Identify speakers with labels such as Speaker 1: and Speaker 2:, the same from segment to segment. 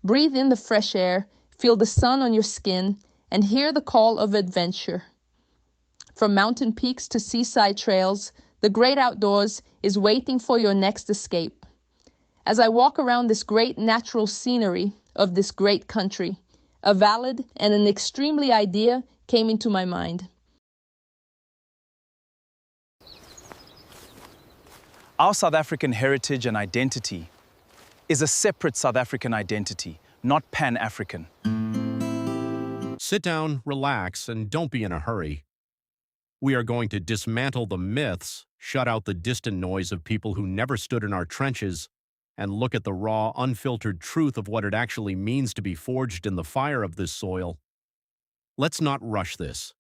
Speaker 1: Breathe in the fresh air, feel the sun on your skin, and hear the call of adventure. From mountain peaks to seaside trails, the great outdoors is waiting for your next escape. As I walk around this great natural scenery of this great country, a valid and an extremely idea came into my mind.
Speaker 2: Our South African heritage and identity is a separate South African identity, not Pan-African.
Speaker 3: Sit down, relax, and don't be in a hurry. We are going to dismantle the myths, shut out the distant noise of people who never stood in our trenches, and look at the raw, unfiltered truth of what it actually means to be forged in the fire of this soil. Let's not rush this.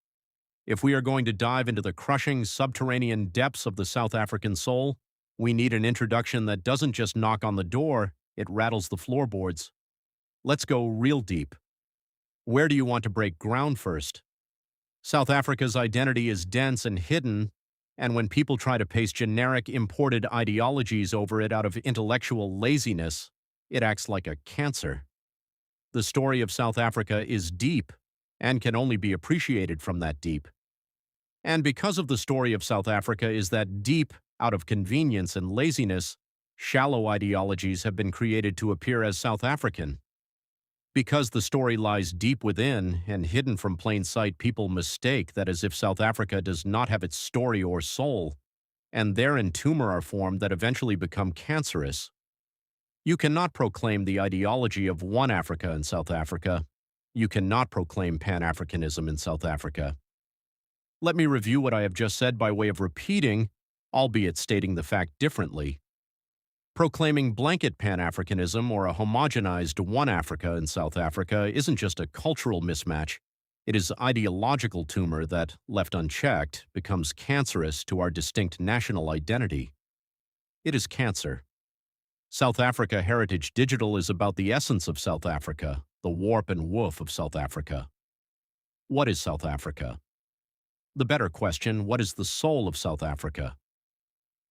Speaker 3: If we are going to dive into the crushing, subterranean depths of the South African soul, we need an introduction that doesn't just knock on the door, it rattles the floorboards. Let's go real deep. Where do you want to break ground first? South Africa's identity is dense and hidden, and when people try to paste generic, imported ideologies over it out of intellectual laziness, it acts like a cancer. The story of South Africa is deep, and can only be appreciated from that deep. And because of the story of South Africa is that deep, out of convenience and laziness, shallow ideologies have been created to appear as South African. Because the story lies deep within and hidden from plain sight, people mistake that as if South Africa does not have its story or soul, and therein tumor are formed that eventually become cancerous. You cannot proclaim the ideology of one Africa in South Africa. You cannot proclaim Pan-Africanism in South Africa. Let me review what I have just said by way of repeating, albeit stating the fact differently. Proclaiming blanket Pan-Africanism or a homogenized one Africa in South Africa isn't just a cultural mismatch, it is ideological tumor that, left unchecked, becomes cancerous to our distinct national identity. It is cancer. South Africa Heritage Digital is about the essence of South Africa, the warp and woof of South Africa. What is South Africa? The better question, what is the soul of South Africa?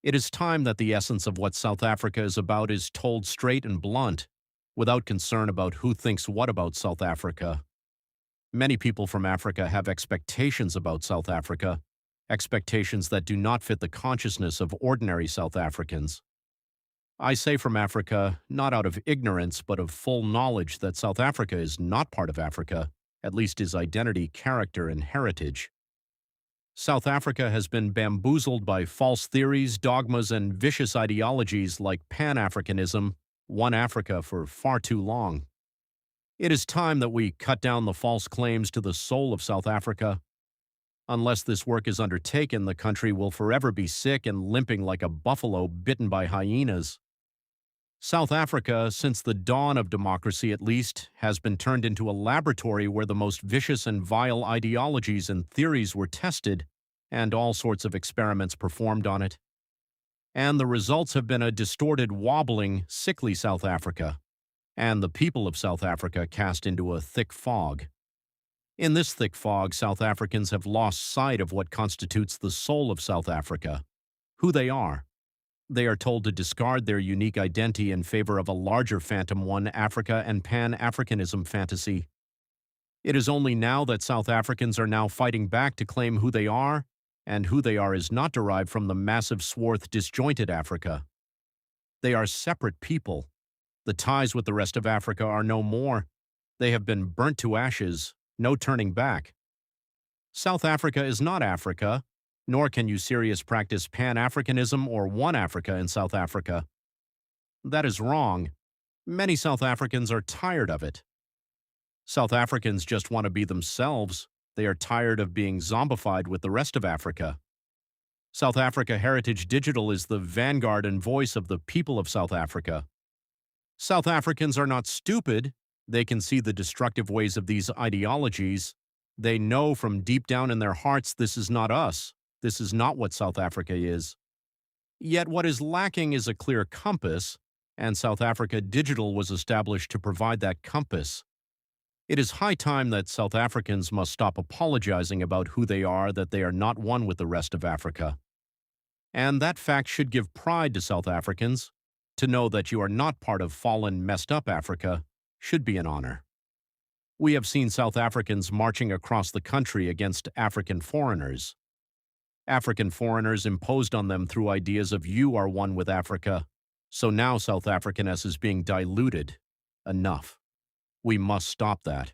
Speaker 3: It is time that the essence of what South Africa is about is told straight and blunt, without concern about who thinks what about South Africa. Many people from Africa have expectations about South Africa, expectations that do not fit the consciousness of ordinary South Africans. I say from Africa, not out of ignorance, but of full knowledge that South Africa is not part of Africa, at least his identity, character, and heritage. South Africa has been bamboozled by false theories, dogmas, and vicious ideologies like Pan-Africanism, one Africa, for far too long. It is time that we cut down the false claims to the soul of South Africa. Unless this work is undertaken, the country will forever be sick and limping like a buffalo bitten by hyenas. South Africa, since the dawn of democracy at least, has been turned into a laboratory where the most vicious and vile ideologies and theories were tested, and all sorts of experiments performed on it. And the results have been a distorted, wobbling, sickly South Africa, and the people of South Africa cast into a thick fog. In this thick fog, South Africans have lost sight of what constitutes the soul of South Africa, who they are. They are told to discard their unique identity in favor of a larger phantom one Africa and Pan-Africanism fantasy. It is only now that South Africans are now fighting back to claim who they are, and who they are is not derived from the massive swath disjointed Africa. They are separate people. The ties with the rest of Africa are no more. They have been burnt to ashes, no turning back. South Africa is not Africa, nor can you seriously practice Pan-Africanism or one Africa in South Africa. That is wrong. Many South Africans are tired of it. South Africans just want to be themselves. They are tired of being zombified with the rest of Africa. South Africa Heritage Digital is the vanguard and voice of the people of South Africa. South Africans are not stupid. They can see the destructive ways of these ideologies. They know from deep down in their hearts this is not us. This is not what South Africa is. Yet what is lacking is a clear compass, and South Africa Digital was established to provide that compass. It is high time that South Africans must stop apologizing about who they are, that they are not one with the rest of Africa. And that fact should give pride to South Africans, to know that you are not part of fallen, messed up Africa. should be an honor. We have seen South Africans marching across the country against African foreigners. African foreigners imposed on them through ideas of you are one with Africa, so now South Africanness is being diluted. Enough. We must stop that.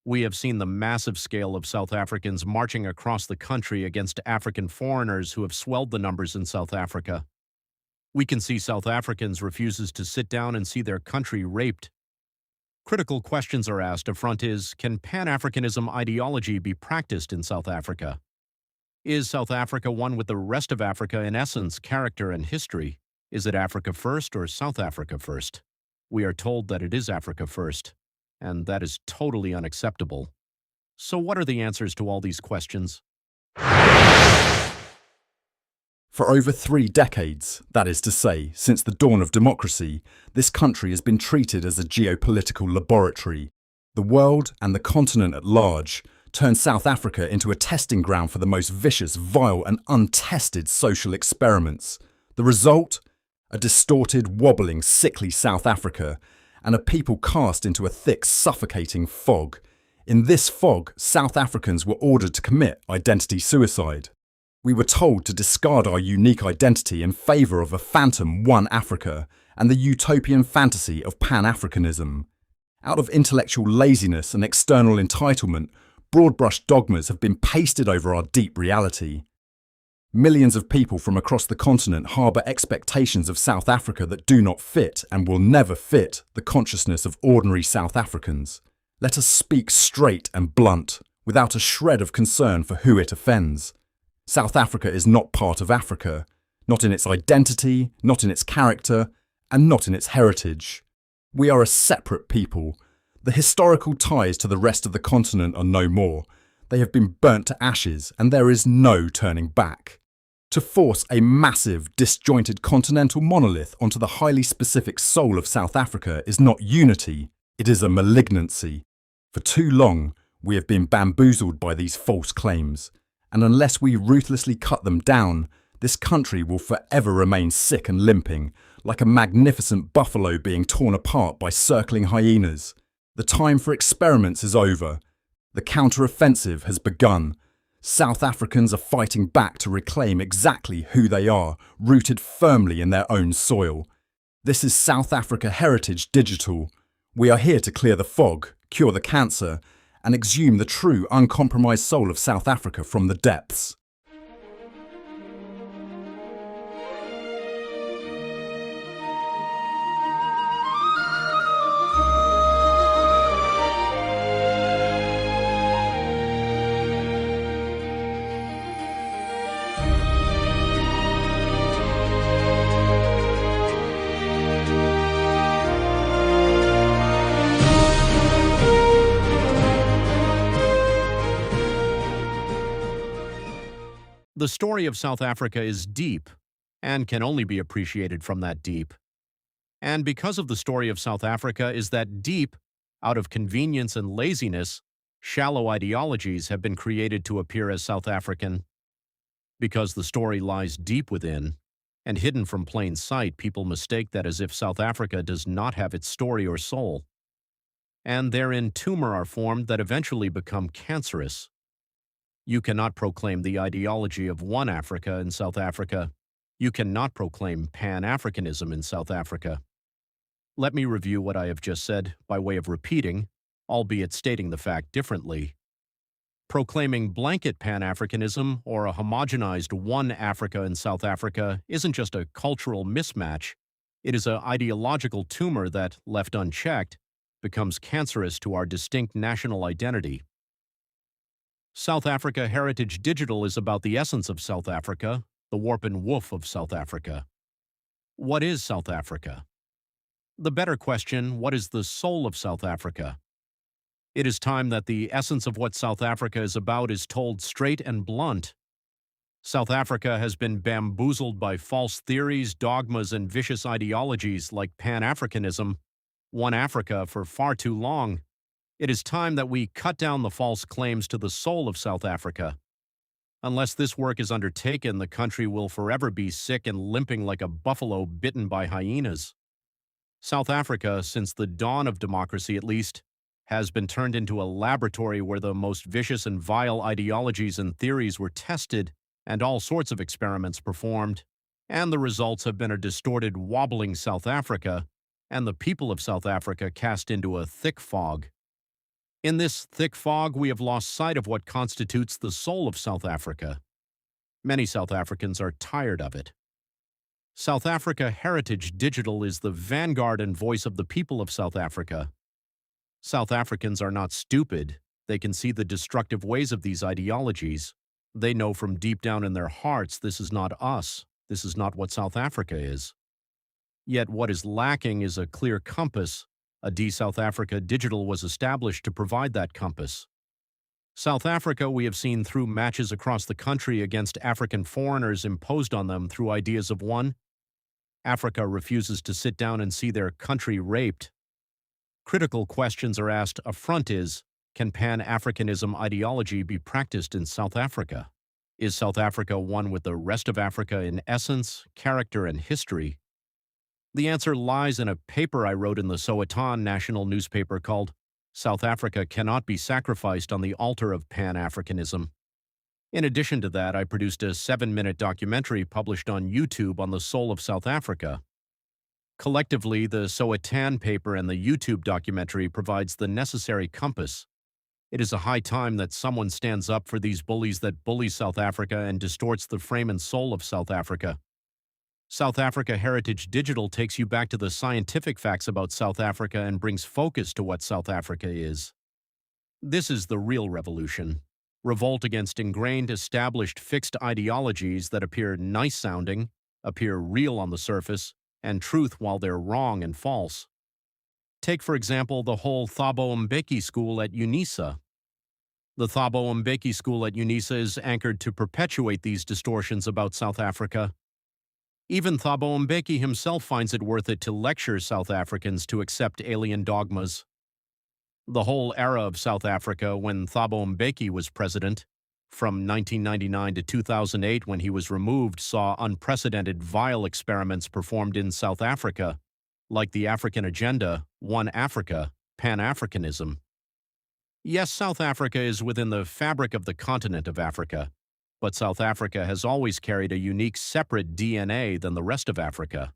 Speaker 3: We have seen the massive scale of South Africans marching across the country against African foreigners who have swelled the numbers in South Africa. We can see South Africans refuses to sit down and see their country raped. Critical questions are asked. A front is, can Pan-Africanism ideology be practiced in South Africa? Is South Africa one with the rest of Africa in essence, character, and history? Is it Africa first or South Africa first? We are told that it is Africa first, and that is totally unacceptable. So what are the answers to all these questions?
Speaker 4: For over 3 decades, that is to say, since the dawn of democracy, this country has been treated as a geopolitical laboratory. The world, and the continent at large, turned South Africa into a testing ground for the most vicious, vile and untested social experiments. The result? A distorted, wobbling, sickly South Africa, and a people cast into a thick, suffocating fog. In this fog, South Africans were ordered to commit identity suicide. We were told to discard our unique identity in favour of a phantom One Africa and the utopian fantasy of Pan-Africanism. Out of intellectual laziness and external entitlement, broad-brush dogmas have been pasted over our deep reality. Millions of people from across the continent harbour expectations of South Africa that do not fit and will never fit the consciousness of ordinary South Africans. Let us speak straight and blunt, without a shred of concern for who it offends. South Africa is not part of Africa, not in its identity, not in its character, and not in its heritage. We are a separate people. The historical ties to the rest of the continent are no more. They have been burnt to ashes, and there is no turning back. To force a massive, disjointed continental monolith onto the highly specific soul of South Africa is not unity, it is a malignancy. For too long, we have been bamboozled by these false claims. And unless we ruthlessly cut them down, this country will forever remain sick and limping, like a magnificent buffalo being torn apart by circling hyenas. The time for experiments is over. The counter-offensive has begun. South Africans are fighting back to reclaim exactly who they are, rooted firmly in their own soil. This is South Africa Heritage Digital. We are here to clear the fog, cure the cancer, and exhume the true, uncompromised soul of South Africa from the depths.
Speaker 3: The story of South Africa is deep, and can only be appreciated from that deep. And because of the story of South Africa is that deep, out of convenience and laziness, shallow ideologies have been created to appear as South African. Because the story lies deep within, and hidden from plain sight, people mistake that as if South Africa does not have its story or soul. And therein tumor are formed that eventually become cancerous. You cannot proclaim the ideology of one Africa in South Africa. You cannot proclaim Pan-Africanism in South Africa. Let me review what I have just said by way of repeating, albeit stating the fact differently. Proclaiming blanket Pan-Africanism or a homogenized one Africa in South Africa isn't just a cultural mismatch. It is an ideological tumor that, left unchecked, becomes cancerous to our distinct national identity. South Africa Heritage Digital is about the essence of South Africa, the warp and woof of South Africa. What is South Africa? The better question, what is the soul of South Africa? It is time that the essence of what South Africa is about is told straight and blunt. South Africa has been bamboozled by false theories, dogmas, and vicious ideologies like Pan-Africanism, one Africa, for far too long. It is time that we cut down the false claims to the soul of South Africa. Unless this work is undertaken, the country will forever be sick and limping like a buffalo bitten by hyenas. South Africa, since the dawn of democracy at least, has been turned into a laboratory where the most vicious and vile ideologies and theories were tested and all sorts of experiments performed, and the results have been a distorted, wobbling South Africa, and the people of South Africa cast into a thick fog. In this thick fog, we have lost sight of what constitutes the soul of South Africa. Many South Africans are tired of it. South Africa Heritage Digital is the vanguard and voice of the people of South Africa. South Africans are not stupid. They can see the destructive ways of these ideologies. They know from deep down in their hearts this is not us. This is not what South Africa is. Yet what is lacking is a clear compass. A South Africa Digital was established to provide that compass. South Africa we have seen through matches across the country against African foreigners imposed on them through ideas of one, Africa refuses to sit down and see their country raped. Critical questions are asked. A front is, can Pan-Africanism ideology be practiced in South Africa? Is South Africa one with the rest of Africa in essence, character, and history? The answer lies in a paper I wrote in the Sowetan national newspaper called South Africa Cannot Be Sacrificed on the Altar of Pan-Africanism. In addition to that, I produced a 7-minute documentary published on YouTube on the soul of South Africa. Collectively, the Sowetan paper and the YouTube documentary provides the necessary compass. It is a high time that someone stands up for these bullies that bully South Africa and distorts the frame and soul of South Africa. South Africa Heritage Digital takes you back to the scientific facts about South Africa and brings focus to what South Africa is. This is the real revolution. Revolt against ingrained, established, fixed ideologies that appear nice-sounding, appear real on the surface, and truth while they're wrong and false. Take, for example, the whole Thabo Mbeki school at UNISA. The Thabo Mbeki school at UNISA is anchored to perpetuate these distortions about South Africa. Even Thabo Mbeki himself finds it worth it to lecture South Africans to accept alien dogmas. The whole era of South Africa when Thabo Mbeki was president, from 1999 to 2008 when he was removed, saw unprecedented vile experiments performed in South Africa, like the African Agenda, One Africa, Pan-Africanism. Yes, South Africa is within the fabric of the continent of Africa, but South Africa has always carried a unique, separate DNA than the rest of Africa.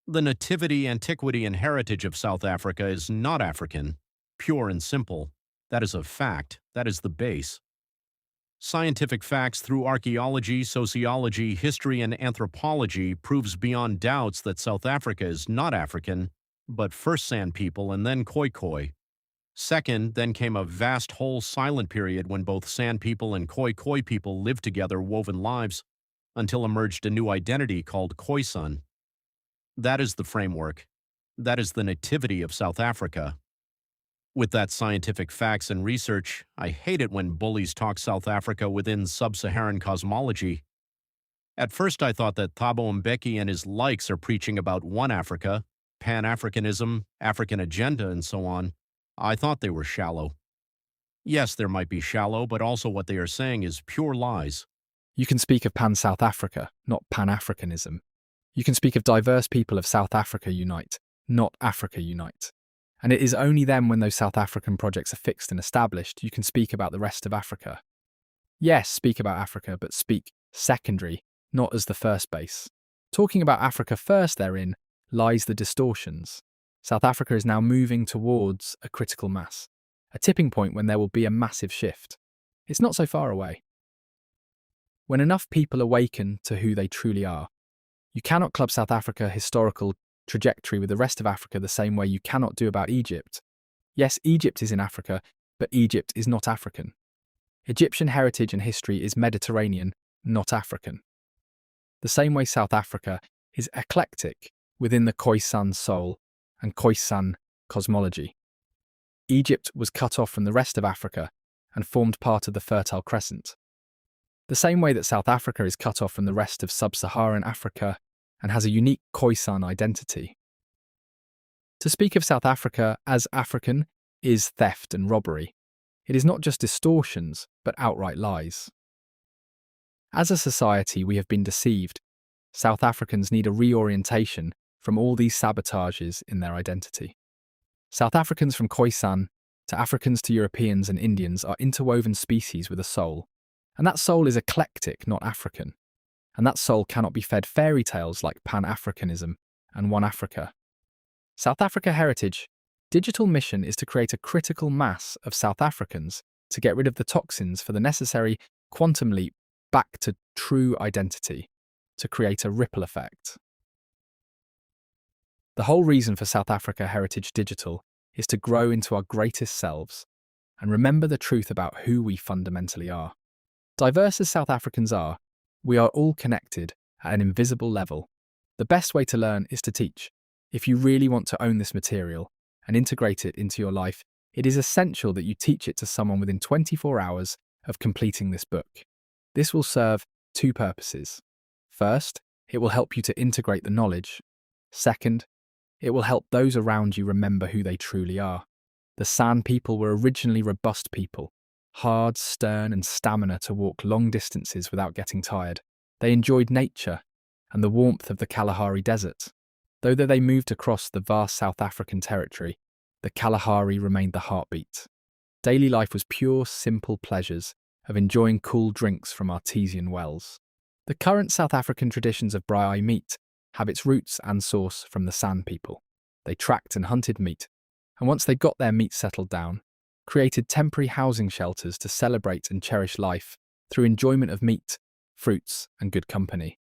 Speaker 3: The nativity, antiquity, and heritage of South Africa is not African, pure and simple. That is a fact. That is the base. Scientific facts through archaeology, sociology, history, and anthropology proves beyond doubts that South Africa is not African, but first San people and then Khoi. Second, then came a vast whole silent period when both San people and Khoi people lived together woven lives, until emerged a new identity called Khoisan. That is the framework. That is the nativity of South Africa. With that scientific facts and research, I hate it when bullies talk South Africa within sub-Saharan cosmology. At first I thought that Thabo Mbeki and his likes are preaching about one Africa, Pan-Africanism, African Agenda, and so on. I thought they were shallow. Yes, there might be shallow, but also what they are saying is pure lies.
Speaker 5: You can speak of Pan-South Africa, not Pan-Africanism. You can speak of diverse people of South Africa unite, not Africa unite. And it is only then when those South African projects are fixed and established you can speak about the rest of Africa. Yes, speak about Africa, but speak secondary, not as the first base. Talking about Africa first therein lies the distortions. South Africa is now moving towards a critical mass, a tipping point when there will be a massive shift. It's not so far away. When enough people awaken to who they truly are, you cannot club South Africa historical trajectory with the rest of Africa the same way you cannot do about Egypt. Yes, Egypt is in Africa, but Egypt is not African. Egyptian heritage and history is Mediterranean, not African. The same way South Africa is eclectic within the Khoisan soul and Khoisan cosmology. Egypt was cut off from the rest of Africa and formed part of the Fertile Crescent. The same way that South Africa is cut off from the rest of sub-Saharan Africa and has a unique Khoisan identity. To speak of South Africa as African is theft and robbery. It is not just distortions, but outright lies. As a society, we have been deceived. South Africans need a reorientation from all these sabotages in their identity. South Africans from Khoisan to Africans to Europeans and Indians are interwoven species with a soul. And that soul is eclectic, not African. And that soul cannot be fed fairy tales like Pan-Africanism and One Africa. South Africa Heritage digital mission is to create a critical mass of South Africans to get rid of the toxins for the necessary quantum leap back to true identity, to create a ripple effect. The whole reason for South Africa Heritage Digital is to grow into our greatest selves and remember the truth about who we fundamentally are. Diverse as South Africans are, we are all connected at an invisible level. The best way to learn is to teach. If you really want to own this material and integrate it into your life, it is essential that you teach it to someone within 24 hours of completing this book. This will serve two purposes. First, it will help you to integrate the knowledge. Second, it will help those around you remember who they truly are. The San people were originally robust people, hard, stern, and stamina to walk long distances without getting tired. They enjoyed nature and the warmth of the Kalahari Desert. Though they moved across the vast South African territory, the Kalahari remained the heartbeat. Daily life was pure, simple pleasures of enjoying cool drinks from artesian wells. The current South African traditions of braai meat have its roots and source from the San people. They tracked and hunted meat, and once they got their meat settled down, created temporary housing shelters to celebrate and cherish life through enjoyment of meat, fruits, and good company.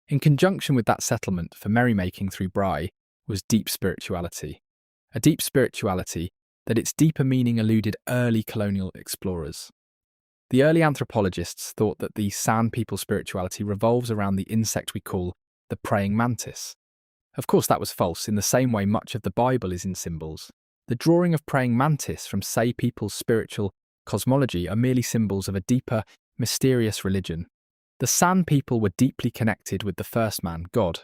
Speaker 5: In conjunction with that settlement for merrymaking through braai was deep spirituality. A deep spirituality that its deeper meaning eluded early colonial explorers. The early anthropologists thought that the San people spirituality revolves around the insect we call the praying mantis. Of course, that was false, in the same way much of the Bible is in symbols. The drawing of praying mantis from Say people's spiritual cosmology are merely symbols of a deeper, mysterious religion. The San people were deeply connected with the first man, God,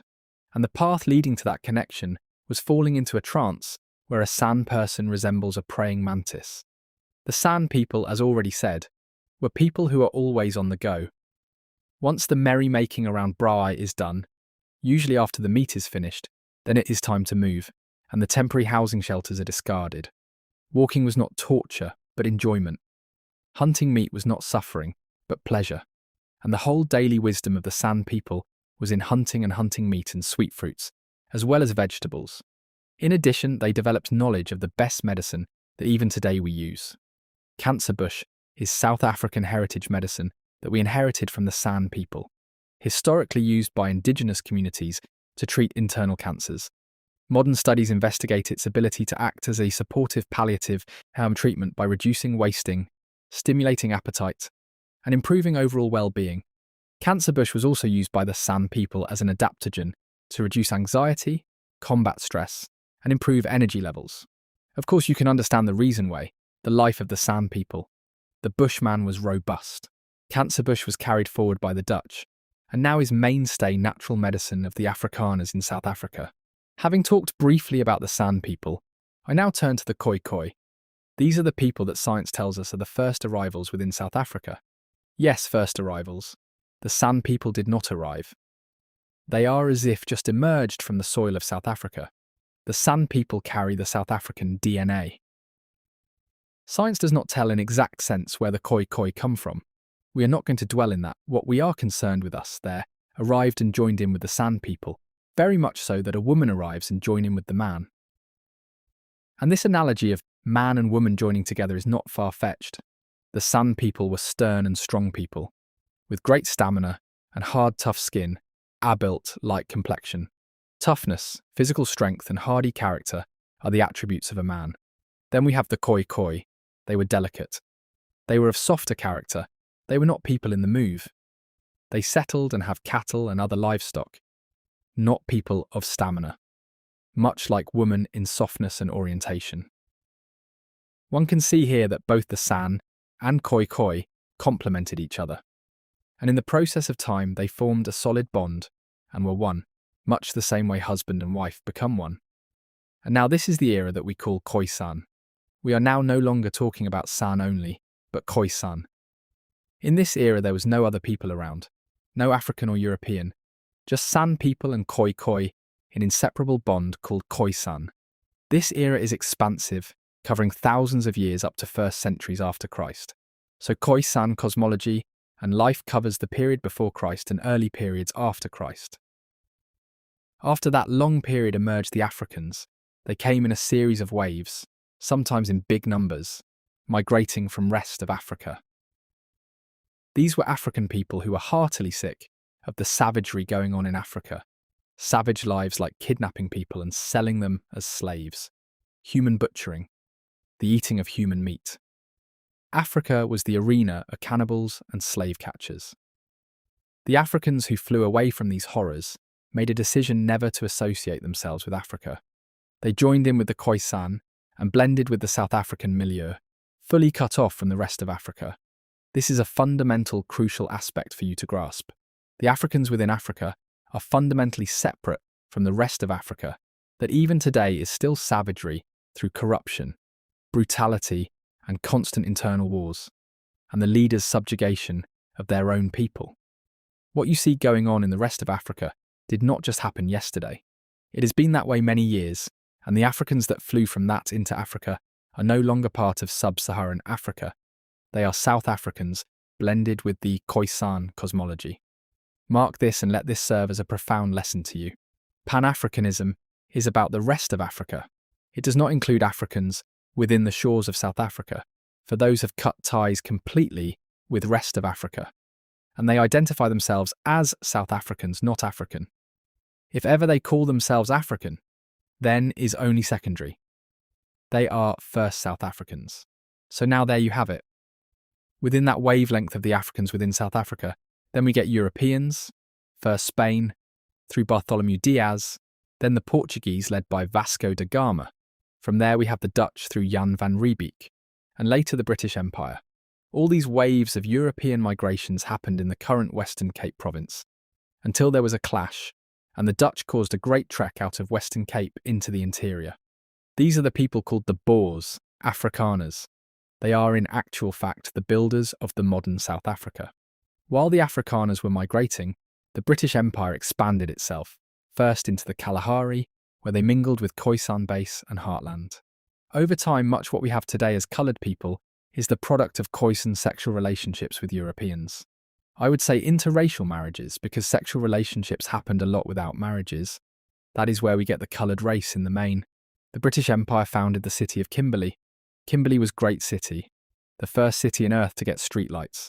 Speaker 5: and the path leading to that connection was falling into a trance where a San person resembles a praying mantis. The San people, as already said, were people who are always on the go. Once the merrymaking around braai is done, usually after the meat is finished, then it is time to move, and the temporary housing shelters are discarded. Walking was not torture, but enjoyment. Hunting meat was not suffering, but pleasure. And the whole daily wisdom of the San people was in hunting and hunting meat and sweet fruits, as well as vegetables. In addition, they developed knowledge of the best medicine that even today we use. Cancer bush is South African heritage medicine that we inherited from the San people, historically used by indigenous communities to treat internal cancers. Modern studies investigate its ability to act as a supportive palliative treatment by reducing wasting, stimulating appetite, and improving overall well-being. Cancer bush was also used by the San people as an adaptogen to reduce anxiety, combat stress, and improve energy levels. Of course, you can understand the reason why, the life of the San people. The bushman was robust. Cancer bush was carried forward by the Dutch, and now is mainstay natural medicine of the Afrikaners in South Africa. Having talked briefly about the San people, I now turn to the Khoi. These are the people that science tells us are the first arrivals within South Africa. Yes, first arrivals. The San people did not arrive. They are as if just emerged from the soil of South Africa. The San people carry the South African DNA. Science does not tell in exact sense where the Khoi come from. We are not going to dwell in that. What we are concerned with us there arrived and joined in with the San people, very much so that a woman arrives and join in with the man. And this analogy of man and woman joining together is not far-fetched. The San people were stern and strong people, with great stamina and hard, tough skin, abuilt, light complexion. Toughness, physical strength, and hardy character are the attributes of a man. Then we have the Khoi. They were delicate. They were of softer character. They were not people in the move. They settled and have cattle and other livestock, not people of stamina, much like women in softness and orientation. One can see here that both the San and Khoi complemented each other, and in the process of time they formed a solid bond and were one, much the same way husband and wife become one. And now this is the era that we call Khoisan. We are now no longer talking about San only, but Khoisan. In this era there was no other people around, no African or European, just San people and Khoi an inseparable bond called Khoisan. This era is expansive, covering thousands of years up to first centuries after Christ. So Khoisan cosmology and life covers the period before Christ and early periods after Christ. After that long period emerged the Africans. They came in a series of waves, sometimes in big numbers, migrating from rest of Africa. These were African people who were heartily sick of the savagery going on in Africa. Savage lives like kidnapping people and selling them as slaves, human butchering, the eating of human meat. Africa was the arena of cannibals and slave catchers. The Africans who flew away from these horrors made a decision never to associate themselves with Africa. They joined in with the Khoisan and blended with the South African milieu, fully cut off from the rest of Africa. This is a fundamental, crucial aspect for you to grasp. The Africans within Africa are fundamentally separate from the rest of Africa, that even today is still savagery through corruption, brutality, and constant internal wars, and the leaders' subjugation of their own people. What you see going on in the rest of Africa did not just happen yesterday. It has been that way many years, and the Africans that flew from that into Africa are no longer part of sub-Saharan Africa. They are South Africans blended with the Khoisan cosmology. Mark this and let this serve as a profound lesson to you. Pan-Africanism is about the rest of Africa. It does not include Africans within the shores of South Africa, for those have cut ties completely with rest of Africa, and they identify themselves as South Africans, not African. If ever they call themselves African, then is only secondary. They are first South Africans. So now there you have it. Within that wavelength of the Africans within South Africa, then we get Europeans, first Spain, through Bartholomew Diaz, then the Portuguese led by Vasco da Gama. From there we have the Dutch through Jan van Riebeeck, and later the British Empire. All these waves of European migrations happened in the current Western Cape province, until there was a clash, and the Dutch caused a great trek out of Western Cape into the interior. These are the people called the Boers, Afrikaners. They are in actual fact the builders of the modern South Africa. While the Afrikaners were migrating, the British Empire expanded itself, first into the Kalahari, where they mingled with Khoisan Base and Heartland. Over time, much what we have today as coloured people is the product of Khoisan sexual relationships with Europeans. I would say interracial marriages, because sexual relationships happened a lot without marriages. That is where we get the coloured race in the main. The British Empire founded the city of Kimberley. Kimberley was Great City, the first city on earth to get streetlights.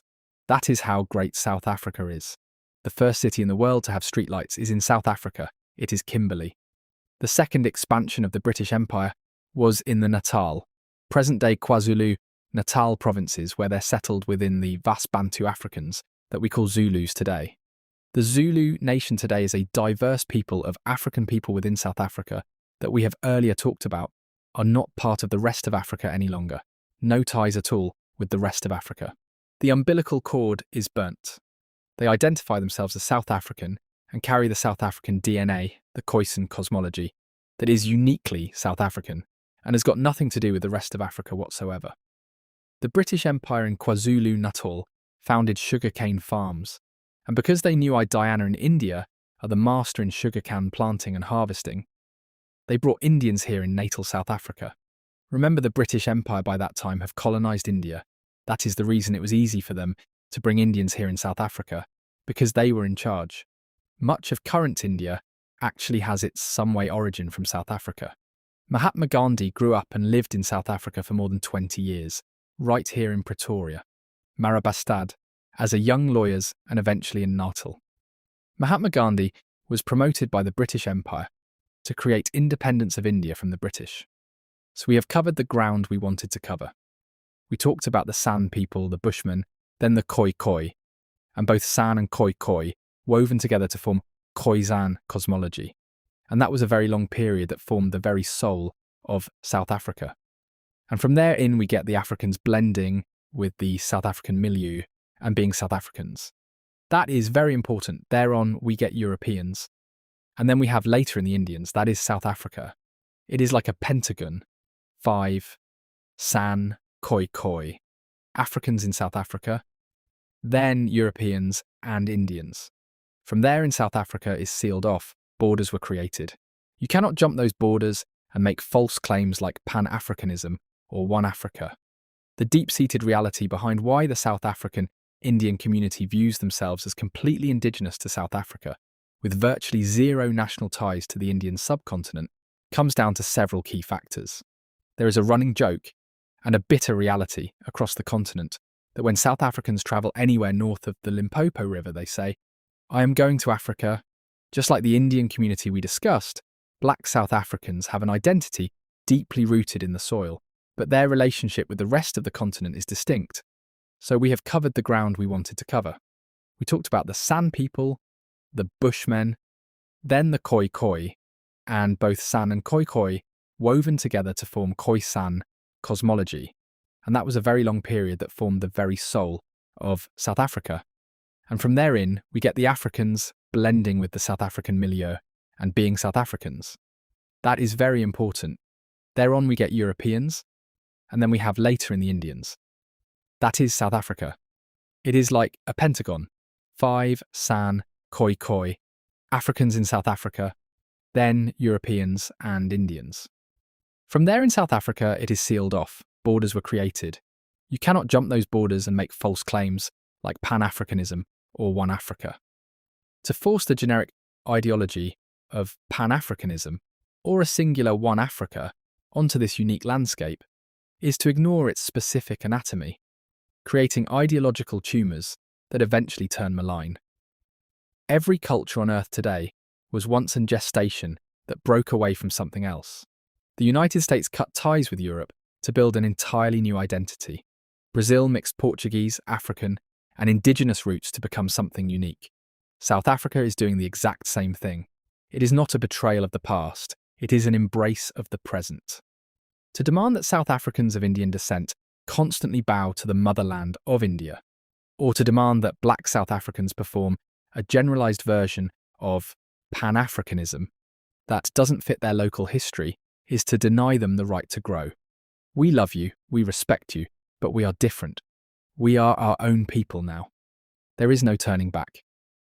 Speaker 5: That is how great South Africa is. The first city in the world to have streetlights is in South Africa. It is Kimberley. The second expansion of the British Empire was in the Natal, present-day KwaZulu-Natal provinces, where they're settled within the vast Bantu Africans that we call Zulus today. The Zulu nation today is a diverse people of African people within South Africa that we have earlier talked about are not part of the rest of Africa any longer. No ties at all with the rest of Africa. The umbilical cord is burnt. They identify themselves as South African and carry the South African DNA, the Khoisan cosmology, that is uniquely South African and has got nothing to do with the rest of Africa whatsoever. The British Empire in KwaZulu-Natal founded sugarcane farms, and because they knew Diana in India are the master in sugarcane planting and harvesting, they brought Indians here in natal South Africa. Remember, the British Empire by that time have colonised India. That is the reason it was easy for them to bring Indians here in South Africa, because they were in charge. Much of current India actually has its some way origin from South Africa. Mahatma Gandhi grew up and lived in South Africa for more than 20 years, right here in Pretoria, Marabastad, as a young lawyer and eventually in Natal. Mahatma Gandhi was promoted by the British Empire to create independence of India from the British. So we have covered the ground we wanted to cover. We talked about the San people, the Bushmen, then the Khoi Khoi, and both San and Khoi Khoi woven together to form Khoisan cosmology. And that was a very long period that formed the very soul of South Africa. And from therein we get the Africans blending with the South African milieu and being South Africans. That is very important. Thereon we get Europeans. And then we have later in the Indians, that is South Africa. It is like a pentagon. 5, San, Khoi Khoi, Africans in South Africa, then Europeans and Indians. From there in South Africa is sealed off, borders were created, You cannot jump those borders and make false claims like Pan-Africanism or One Africa. The deep-seated reality behind why the South African Indian community views themselves as completely indigenous to South Africa, with virtually zero national ties to the Indian subcontinent, comes down to several key factors. There is a running joke and a bitter reality across the continent that when South Africans travel anywhere north of the Limpopo River, they say, "I am going to Africa." Just like the Indian community we discussed, Black South Africans have an identity deeply rooted in the soil, but their relationship with the rest of the continent is distinct. So we have covered the ground we wanted to cover. We talked about the San people, the Bushmen, then the Khoi, and both San and Khoi woven together to form Khoisan cosmology. And that was a very long period that formed the very soul of South Africa. And from therein, we get the Africans blending with the South African milieu and being South Africans. That is very important. Thereon we get Europeans, and then we have later in the Indians. That is South Africa. It is like a pentagon. 5 San, Khoi, Africans in South Africa, then Europeans and Indians. From there in South Africa, it is sealed off. Borders were created. You cannot jump those borders and make false claims like Pan-Africanism or One Africa. To force the generic ideology of Pan-Africanism or a singular One Africa onto this unique landscape is to ignore its specific anatomy, creating ideological tumours that eventually turn malign. Every culture on Earth today was once in gestation that broke away from something else. The United States cut ties with Europe to build an entirely new identity. Brazil mixed Portuguese, African, and indigenous roots to become something unique. South Africa is doing the exact same thing. It is not a betrayal of the past, it is an embrace of the present. To demand that South Africans of Indian descent constantly bow to the motherland of India, or to demand that black South Africans perform a generalized version of Pan-Africanism that doesn't fit their local history, is to deny them the right to grow. We love you, we respect you, but we are different. We are our own people now. There is no turning back.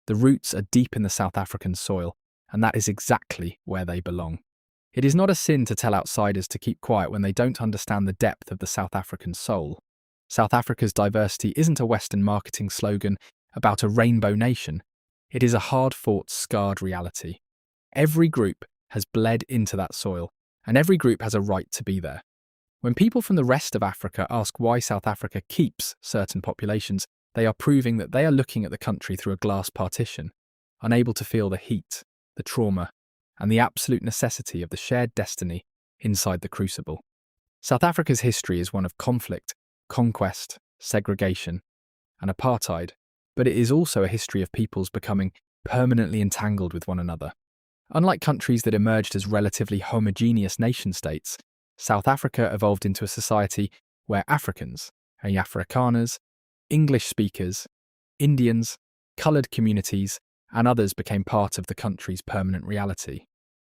Speaker 5: The roots are deep in the South African soil, and that is exactly where they belong. It is not a sin to tell outsiders to keep quiet when they don't understand the depth of the South African soul. South Africa's diversity isn't a Western marketing slogan about a rainbow nation. It is a hard-fought, scarred reality. Every group has bled into that soil, and every group has a right to be there. When people from the rest of Africa ask why South Africa keeps certain populations, they are proving that they are looking at the country through a glass partition, unable to feel the heat, the trauma, and the absolute necessity of the shared destiny inside the crucible. South Africa's history is one of conflict, conquest, segregation, and apartheid, but it is also a history of peoples becoming permanently entangled with one another. Unlike countries that emerged as relatively homogeneous nation-states, South Africa evolved into a society where Africans, Afrikaners, English speakers, Indians, coloured communities, and others became part of the country's permanent reality.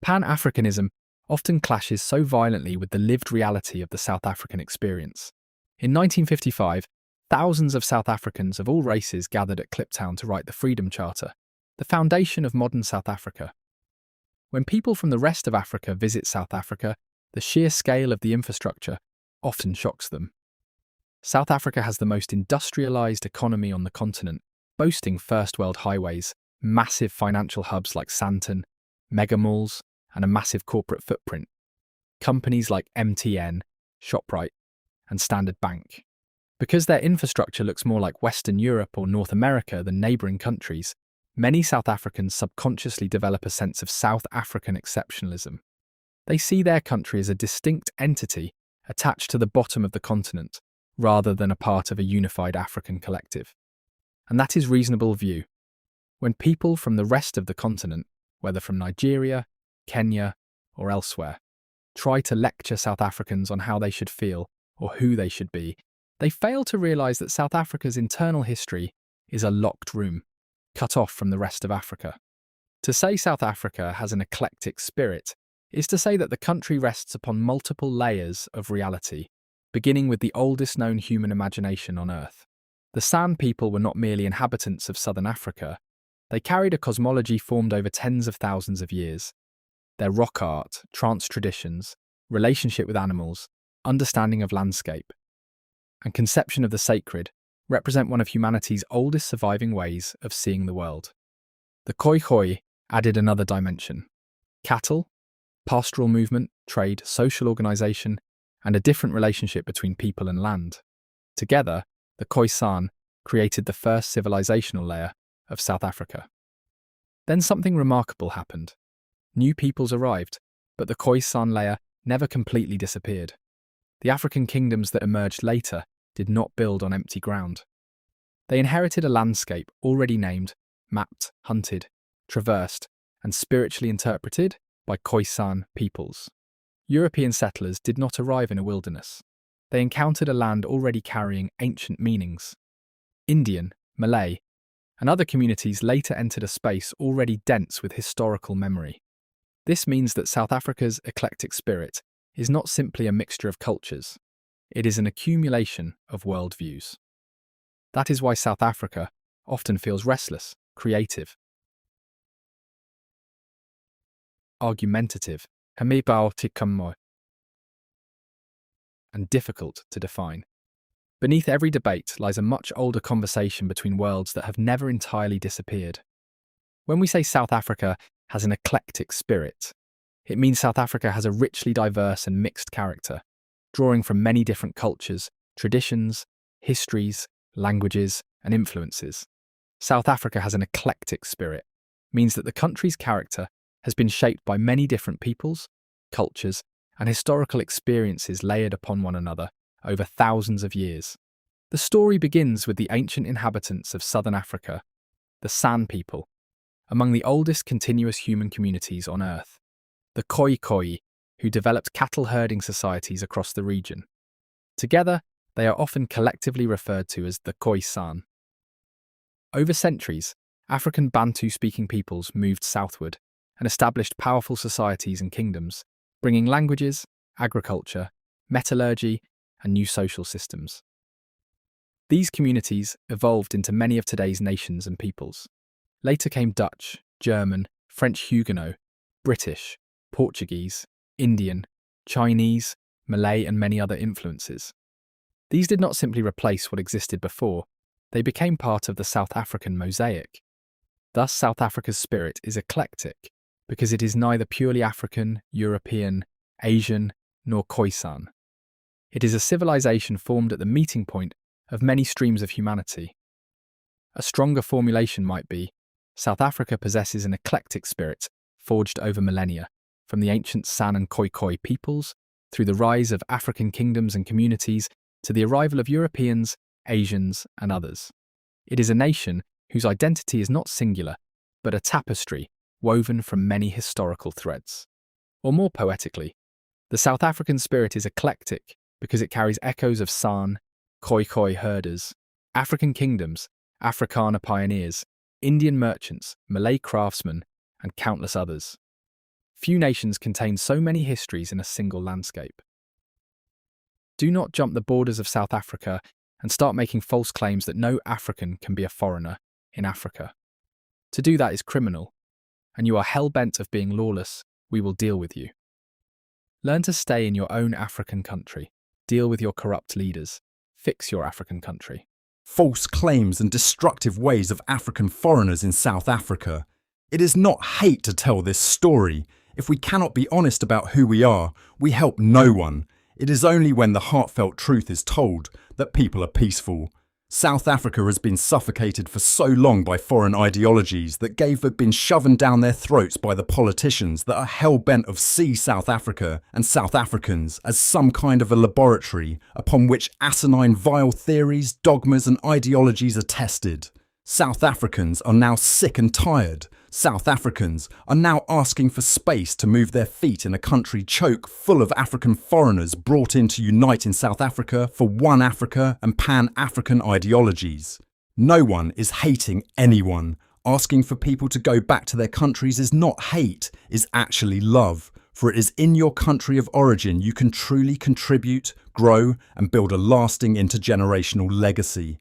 Speaker 5: Pan-Africanism often clashes so violently with the lived reality of the South African experience. In 1955, thousands of South Africans of all races gathered at Kliptown to write the Freedom Charter, the foundation of modern South Africa. When people from the rest of Africa visit South Africa, the sheer scale of the infrastructure often shocks them. South Africa has the most industrialised economy on the continent, boasting first world highways, massive financial hubs like Sandton, mega malls, and a massive corporate footprint. Companies like MTN, Shoprite, and Standard Bank. Because their infrastructure looks more like Western Europe or North America than neighbouring countries, many South Africans subconsciously develop a sense of South African exceptionalism. They see their country as a distinct entity attached to the bottom of the continent, rather than a part of a unified African collective. And that is a reasonable view. When people from the rest of the continent, whether from Nigeria, Kenya, or elsewhere, try to lecture South Africans on how they should feel or who they should be, they fail to realise that South Africa's internal history is a locked room, cut off from the rest of Africa. To say South Africa has an eclectic spirit is to say that the country rests upon multiple layers of reality, beginning with the oldest known human imagination on Earth. The San people were not merely inhabitants of southern Africa, they carried a cosmology formed over tens of thousands of years. their rock art, trance traditions, relationship with animals, understanding of landscape, and conception of the sacred represent one of humanity's oldest surviving ways of seeing the world. The Khoikhoi added another dimension: cattle, pastoral movement, trade, social organisation, and a different relationship between people and land. Together, the Khoisan created the first civilizational layer of South Africa. Then something remarkable happened. New peoples arrived, but the Khoisan layer never completely disappeared. The African kingdoms that emerged later did not build on empty ground. They inherited a landscape already named, mapped, hunted, traversed, and spiritually interpreted by Khoisan peoples. European settlers did not arrive in a wilderness. They encountered a land already carrying ancient meanings. Indian, Malay, and other communities later entered a space already dense with historical memory. This means that South Africa's eclectic spirit is not simply a mixture of cultures. It is an accumulation of worldviews. That is why South Africa often feels restless, creative, argumentative, and difficult to define. Beneath every debate lies a much older conversation between worlds that have never entirely disappeared. When we say South Africa has an eclectic spirit, it means South Africa has a richly diverse and mixed character, drawing from many different cultures, traditions, histories, languages, and influences. South Africa has an eclectic spirit, means that the country's character has been shaped by many different peoples, cultures, and historical experiences layered upon one another over thousands of years. The story begins with the ancient inhabitants of southern Africa, the San people, among the oldest continuous human communities on Earth, the Khoikhoi, who developed cattle herding societies across the region. Together, they are often collectively referred to as the Khoisan. Over centuries, African Bantu-speaking peoples moved southward and established powerful societies and kingdoms, bringing languages, agriculture, metallurgy, and new social systems. These communities evolved into many of today's nations and peoples. Later came Dutch, German, French Huguenot, British, Portuguese, Indian, Chinese, Malay, and many other influences. These did not simply replace what existed before, they became part of the South African mosaic. Thus, South Africa's spirit is eclectic, because it is neither purely African, European, Asian, nor Khoisan. It is a civilization formed at the meeting point of many streams of humanity. A stronger formulation might be, South Africa possesses an eclectic spirit forged over millennia, from the ancient San and Khoikhoi peoples, through the rise of African kingdoms and communities, to the arrival of Europeans, Asians, and others. It is a nation whose identity is not singular, but a tapestry woven from many historical threads. Or more poetically, the South African spirit is eclectic because it carries echoes of San, Khoikhoi herders, African kingdoms, Afrikaner pioneers, Indian merchants, Malay craftsmen, and countless others. Few nations contain so many histories in a single landscape. Do not jump the borders of South Africa and start making false claims that no African can be a foreigner in Africa. To do that is criminal, and you are hell-bent of being lawless, we will deal with you. Learn to stay in your own African country, deal with your corrupt leaders, fix your African country.
Speaker 4: False claims and destructive ways of African foreigners in South Africa. It is not hate to tell this story. If we cannot be honest about who we are, we help no one. It is only when the heartfelt truth is told that people are peaceful. South Africa has been suffocated for so long by foreign ideologies that have been shoved down their throats by the politicians that are hell-bent of see South Africa and South Africans as some kind of a laboratory upon which asinine vile theories, dogmas and ideologies are tested. South Africans are now sick and tired. South Africans are now asking for space to move their feet in a country choke full of African foreigners brought in to unite in South Africa for one Africa and Pan-African ideologies. No one is hating anyone. Asking for people to go back to their countries is not hate, is actually love. For it is in your country of origin you can truly contribute, grow and build a lasting intergenerational legacy.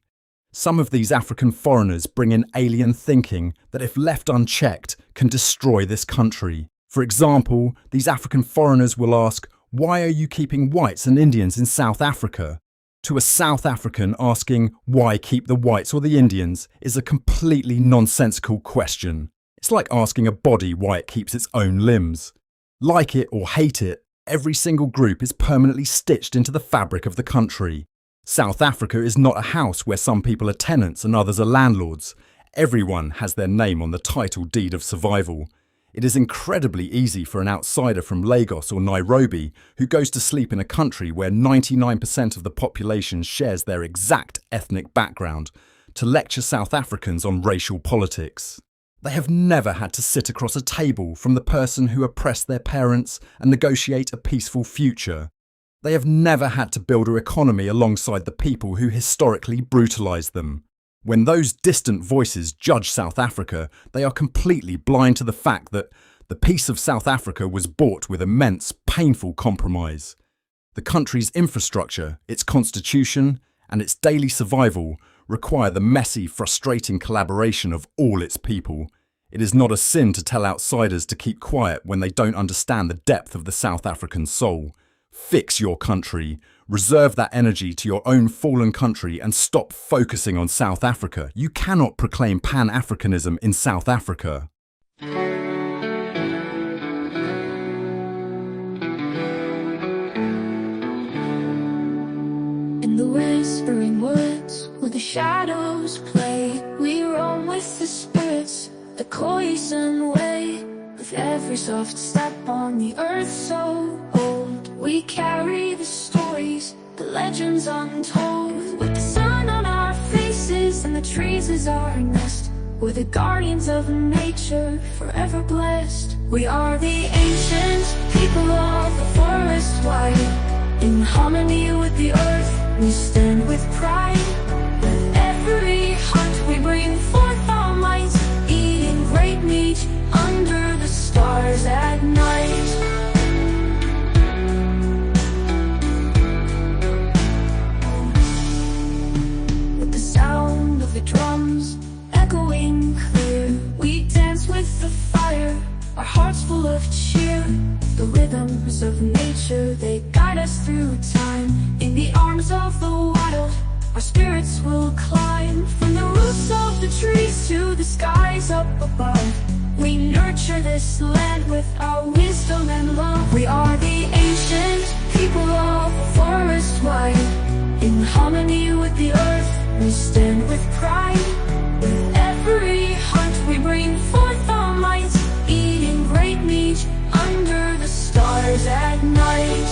Speaker 4: Some of these African foreigners bring in alien thinking that if left unchecked can destroy this country. For example, these African foreigners will ask, "Why are you keeping whites and Indians in South Africa?" To a South African, asking, "Why keep the whites or the Indians?" is a completely nonsensical question. It's like asking a body why it keeps its own limbs. Like it or hate it, every single group is permanently stitched into the fabric of the country. South Africa is not a house where some people are tenants and others are landlords. Everyone has their name on the title deed of survival. It is incredibly easy for an outsider from Lagos or Nairobi who goes to sleep in a country where 99% of the population shares their exact ethnic background to lecture South Africans on racial politics. They have never had to sit across a table from the person who oppressed their parents and negotiate a peaceful future. They have never had to build an economy alongside the people who historically brutalised them. When those distant voices judge South Africa, they are completely blind to the fact that the peace of South Africa was bought with immense, painful compromise. The country's infrastructure, its constitution, and its daily survival require the messy, frustrating collaboration of all its people. It is not a sin to tell outsiders to keep quiet when they don't understand the depth of the South African soul. Fix your country. Reserve that energy to your own fallen country and stop focusing on South Africa. You cannot proclaim Pan-Africanism in South Africa.
Speaker 6: In the whispering woods where the shadows play, we roam with the spirits, the poison way. With every soft step on the earth so old, we carry the stories, the legends untold. With the sun on our faces and the trees as our nest, we're the guardians of nature, forever blessed. We are the ancient people of the forest wide. In harmony with the earth, we stand with pride. With every hunt we bring forth our might, eating great meat under the stars at night. With the sound of the drums echoing clear, we dance with the fire, our hearts full of cheer. The rhythms of nature, they guide us through time. In the arms of the wild, our spirits will climb. From the roots of the trees to the skies up above, we nurture this land with our wisdom and love. We are the ancient people of the forest wide. In harmony with the earth, we stand with pride. With every hunt we bring forth our might, eating great meat under the stars at night.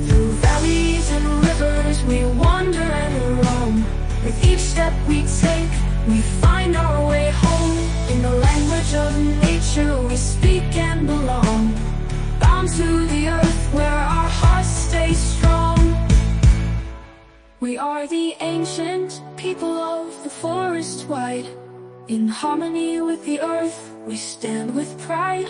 Speaker 6: Through valleys and rivers we wander and roam. With each step we take, we find our way home. In the language of nature we speak and belong, bound to the earth where our hearts stay strong. We are the ancient people of the forest wide. In harmony with the earth, we stand with pride.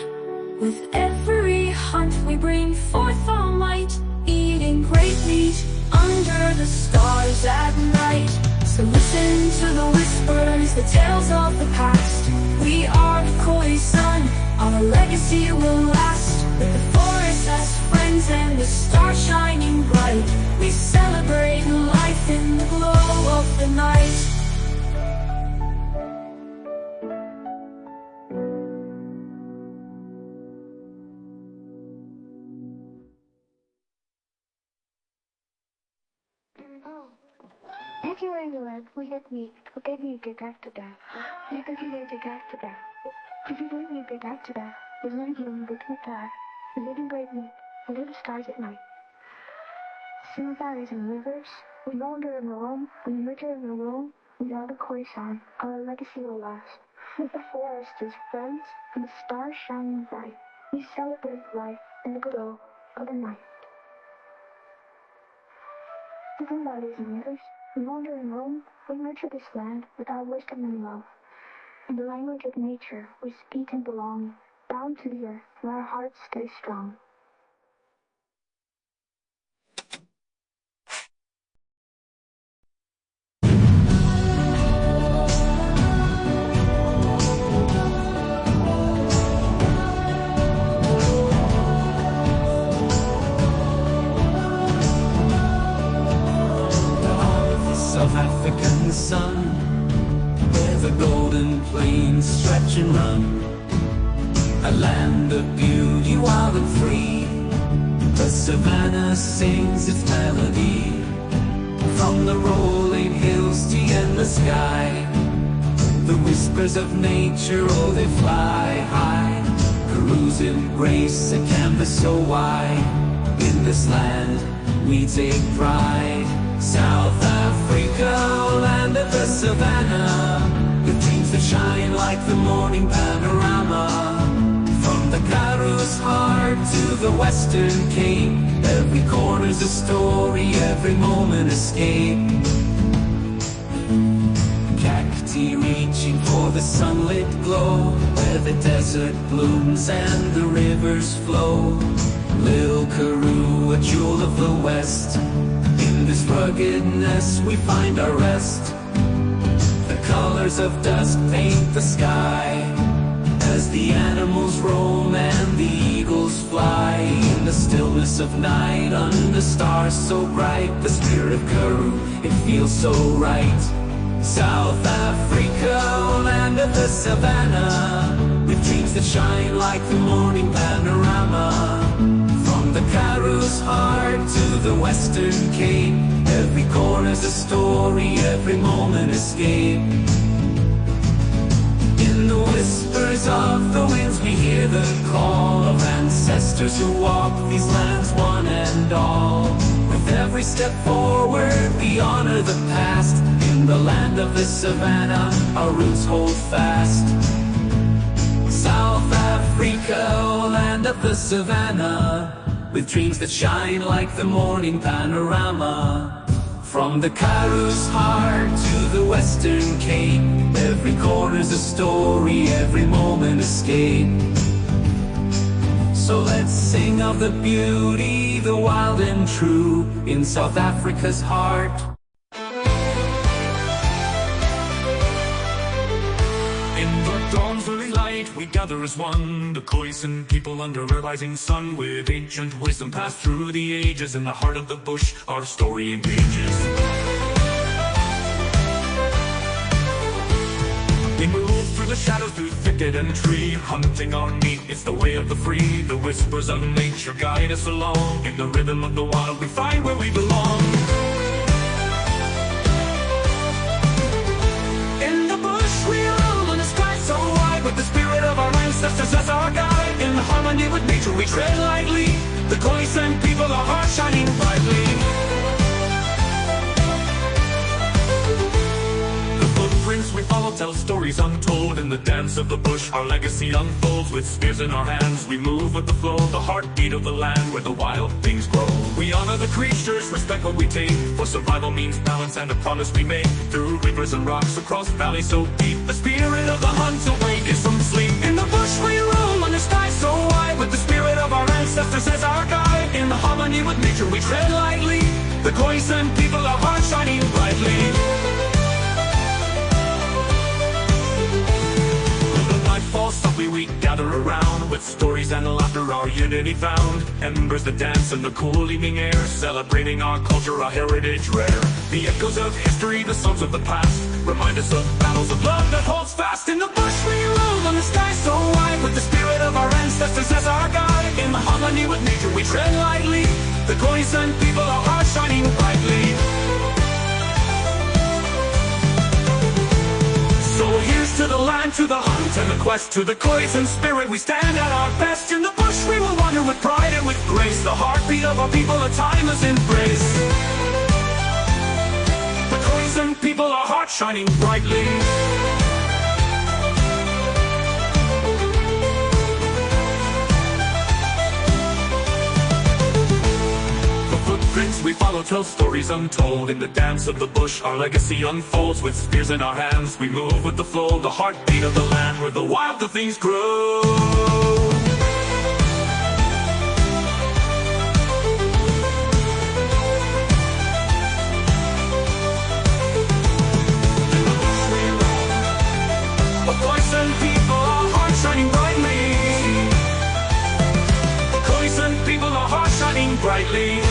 Speaker 6: With every hunt we bring forth our might, eating great meat under the stars at night. So listen to the whispers, the tales of the past. We are the Khoisan, our legacy will last. With the forest as friends and the stars shining bright, we celebrate life in the glow of the night.
Speaker 7: If you were to live, we get me, forgive you get back to that. You could be there to get to that. If you believe you get back to that, we learn you and get to that. We live in great meat, we live the stars at night. Through valleys and rivers, we wander in the roam, we nurture in the roam, we are the Khoisan, our legacy will last. With the forest as friends, and the stars shining bright, we celebrate life in the glow of the night. Through valleys and rivers, we wander and roam, we nurture this land with our wisdom and love. In the language of nature, we speak and belong, bound to the earth where our hearts stay strong.
Speaker 8: sun, where the golden plains stretch and run. A land of beauty, wild and free. The savannah sings its melody. From the rolling hills to endless sky, the whispers of nature, oh, they fly high. Peru's embrace a canvas so wide. In this land we take pride. South Africa, land of the savannah, with dreams that shine like the morning panorama. From the Karoo's heart to the Western Cape, every corner's a story, every moment escape. Cacti reaching for the sunlit glow, where the desert blooms and the rivers flow. Little Karoo, a jewel of the West, in this ruggedness we find our rest. The colors of dusk paint the sky, as the animals roam and the eagles fly. In the stillness of night, under stars so bright, the spirit of Karoo, it feels so right. South Africa, land of the savannah, with dreams that shine like the morning panorama. From the Karoo's heart to the Western Cape, every corner's a story, every moment escape. In the whispers of the winds we hear the call of ancestors who walk these lands one and all. With every step forward we honor the past. In the land of the savannah our roots hold fast. South Africa, land of the savannah, with dreams that shine like the morning panorama. From the Karoo's heart to the Western Cape, every corner's a story, every moment escape. So let's sing of the beauty, the wild and true, in South Africa's heart.
Speaker 9: In the dawn's early light we gather as one, the Khoisan people under a rising sun, with ancient wisdom passed through the ages. In the heart of the bush our story engages. We move through the shadows, through thicket and tree, hunting our meat, it's the way of the free. The whispers of nature guide us along, in the rhythm of the wild we find where we belong. In the bush we roam on a sky so wide, with the spirit of our ancestors as our guide. In harmony with nature we tread lightly, the Khoisan people, our hearts shining brightly. Footprints we follow tell stories untold. In the dance of the bush our legacy unfolds. With spears in our hands we move with the flow, the heartbeat of the land where the wild things grow. We honor the creatures, respect what we take, for survival means balance and a promise we make. Through rivers and rocks, across valleys so deep, the spirit of the hunt awakens from sleep. In the bush we roam on the sky so wide, with the spirit of our ancestors as our guide. In the harmony with nature we tread lightly, the Khoisan people, our hearts shining brightly. Softly we gather around, with stories and laughter our unity found. Embers that dance in the cool evening air, celebrating our culture, our heritage rare. The echoes of history, the songs of the past, remind us of battles of love that holds fast. In the bush we roam on the sky so wide, with the spirit of our ancestors as our guide. In the harmony with nature we tread lightly, the Khoisan people, our hearts shining brightly. So here's to the land, to the hunt and the quest, to the Khoisan spirit we stand at our best. In the bush we will wander with pride and with grace, the heartbeat of our people, a timeless embrace. The Khoisan people, our hearts shining brightly. Footprints we follow tell stories untold. In the dance of the bush our legacy unfolds. With spears in our hands we move with the flow, the heartbeat of the land where the wild things grow. The Khoisan people, our hearts shining brightly. The Khoisan people, our hearts shining brightly.